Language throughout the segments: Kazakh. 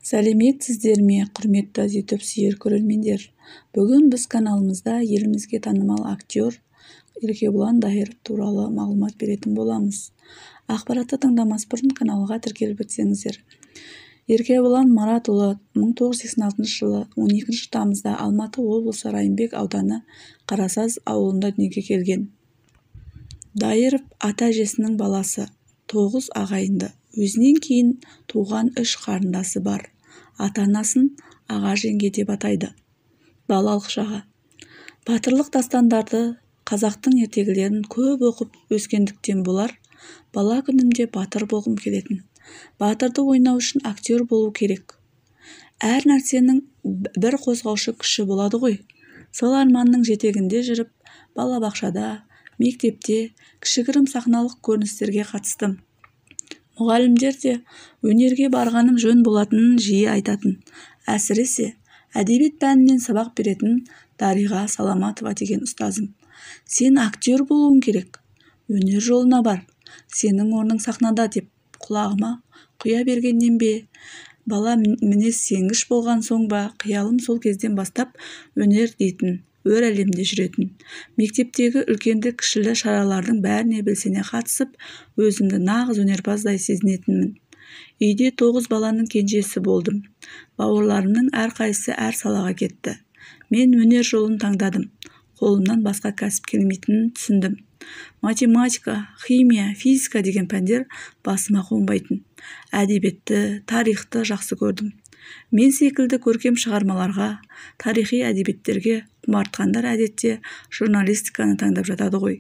Сәлеметсіздер ме, құрметті YouTube сүйер көрермендер. Бүгін біз каналымызда елімізге танымал актер Еркебұлан Дайыров туралы мағлұмат беретін боламыз. Ақпаратты тыңдамас бұрын каналға тіркеліп өтсеңіздер. Еркебұлан Маратұлы 1986 жылы 12 тамызда Алматы облысы Райымбек ауданы Қарасаз ауылында дүниеге келген. Дайыров ата-әжесінің баласы, 9 ағайынды. Өзінен кейін туған 3 қарындасы бар. Ата-анасын аға жеңге деп атайды. Балалық шағы. Батырлық дастандарды, қазақтың ертегілерін көп оқып өскендіктен болар, бала күнімде батыр болғым келетін. Батырды ойнау үшін актер болу керек. Әр нәрсенің бір қозғаушы күші болады ғой. Сол арманның жетегінде жүріп, балабақшада, мектепте кішігірім сахналық көріністерге қатыстым. Мұғалімдер де өнерге барғаным жөн болатынын жиі айтатын. Әсіресе әдебиет пәнінен сабақ беретін Дариға Саламатова деген ұстазым. Сен актер болуың керек. Өнер жолына бар. Сенің орның сахнада деп құлағыма құя бергеннен бе, бала мінез сенгіш болған соң ба, қиялым сол кезден бастап өнер дейтін, өр әлемде жүретін. Мектептегі үлкенді кішілі шаралардың бәріне белсене қатысып, өзімді нағыз өнерпаздай сезінетінмін. Үйде 9 баланың кенжесі болдым. Бауырларымның әрқайсысы әр салаға кетті. Мен өнер жолын таңдадым. Қолымнан басқа кәсіп келмейтінін түсіндім. Математика, химия, физика деген пәндер басыма қонбайтын. Әдебиетті, тарихты жақсы көрдім. Мен секілді көркем шығармаларға, тарихи әдебиеттерге құмартқандар әдетте журналистиканы таңдап жатады ғой.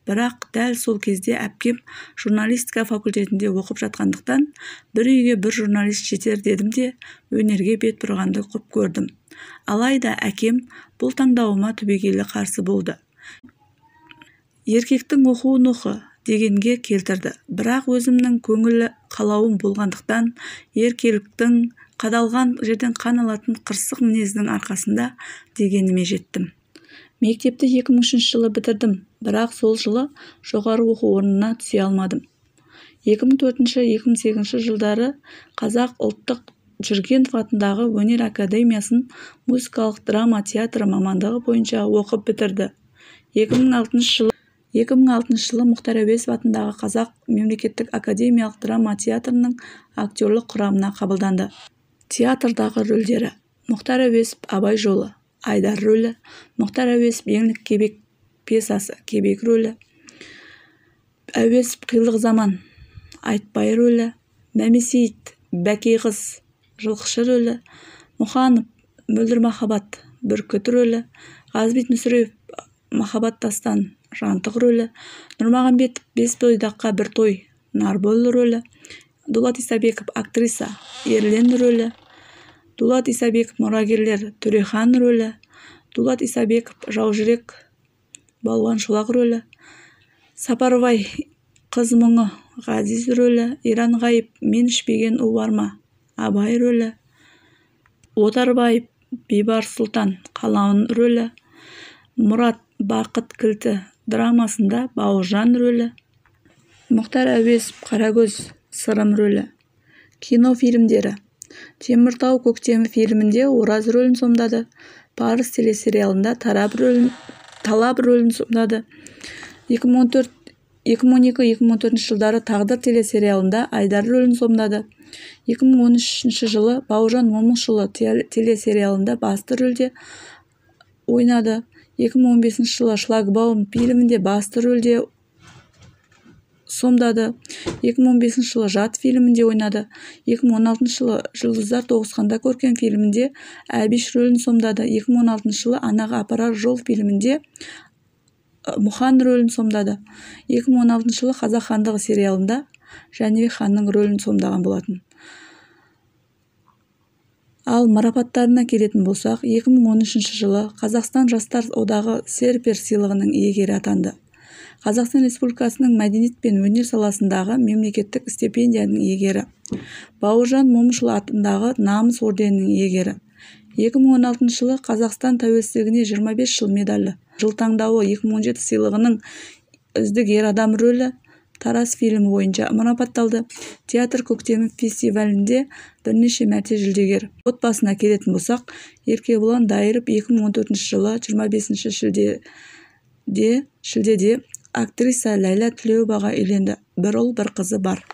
Бірақ дәл сол кезде әпкем журналистика факультетінде оқып жатқандықтан, бір үйге бір журналист жетер дедім де, өнерге бет бұрғанды құп көрдім. Алайда әкем бұл таңдауыма түбегейлі қарсы болды. Еркектің оқуын оқы дегенге келтірді. Бірақ өзімнің көңілі қалауым болғандықтан, еркеліктің қадалған жерден қан алатын қырсық мінезінің арқасында дегеніме жеттім. Мектепті 2003 жылы бітірдім, бірақ сол жылы жоғары оқу орнына түсе алмадым. 2004-2008 жылдары Қазақ ұлттық Жүргенов атындағы өнер академиясын музыкалық драма театры мамандығы бойынша оқып бітірді. 2006 жылы Мұхтар Әуезов атындағы Қазақ мемлекеттік академиялық драма театрының актерлік құрамына қабылданды. Театрдағы рөлдері: Мұхтар Әуезов Абай жолы, Айдар рөлі, Мұхтар Әуезов Еңлік кебек пьесасы, кебек рөлі, Әуезов Қилық заман, Айтбай рөлі, Мәмесейіт Бәкей қыз, жылқышы рөлі, Мұханов Мөлдір махаббат, Бүркіт рөлі, Ғазбет Мүсірепов Махаббат дастан, Жантық рөлі, Нұрмағамбетов Бес бойдаққа бір той, Нарбол рөлі, Дулат Исабеков актриса, Ерлен рөлі, Дулат Исабеков мұрагерлер, Төрехан рөлі, Дулат Исабеков жаужүрек, Балуан Шолақ рөлі, Сапарбай қыз мұңы, Ғазиз рөлі, Иранғайып Мен ішпеген у бар ма, Абай рөлі, Отарбаев Бейбарыс Сұлтан Қалауын рөлі, Мұрат Бақыт кілті драмасында Бауыржан рөлі, Мұхтар Әуезов Қарагөз Сырым рөлі. Кинофильмдері: Теміртау көктемі фильмінде Ораз рөлін сомдады, Парыз телесериалында Талап рөлін сомдады. 2012-2014 жылдары Тағдыр телесериалында Айдар рөлін сомдады. 2013 жылы Бауыржан Момышұлы телесериалында басты рөлде ойнады. 2015 жылы Шлагбаум фильмінде басты рөлде сомдады. 2015 жылы Жат фильмінде ойнады. 2016 жылы Жұлдыздар тоғысқанда көркем фильмінде Әбіш рөлін сомдады. 2016 жылы Анаға апарар жол фильмінде Мұхан рөлін сомдады. 2016 жылы Қазақ хандығы сериалында Жәнібек ханның рөлін сомдаған болатын. Ал марапаттарына келетін болсақ, 2013 жылы Қазақстан Жастар одағы серпер сыйлығының иегері атанды. Қазақстан Республикасының мәдениет пен өнер саласындағы мемлекеттік стипендияның иегері. Бауыржан Момышұлы атындағы намыс орденінің иегері. 2016 жылы Қазақстан тәуелсіздігіне 25 жыл медалі. Жыл таңдауы 2017 сыйлығының үздік ер адам рөлі тарас фильмі бойынша марапатталды. Театр көктемі фестивалінде бірнеше мәрте жүлдегер. Отбасына келетін болсақ, Еркебұлан Дайыров 2014 жылы 25 шілдеде актриса Ләйлә Тілеубаға үйленді. Бір ұл, бір қызы бар.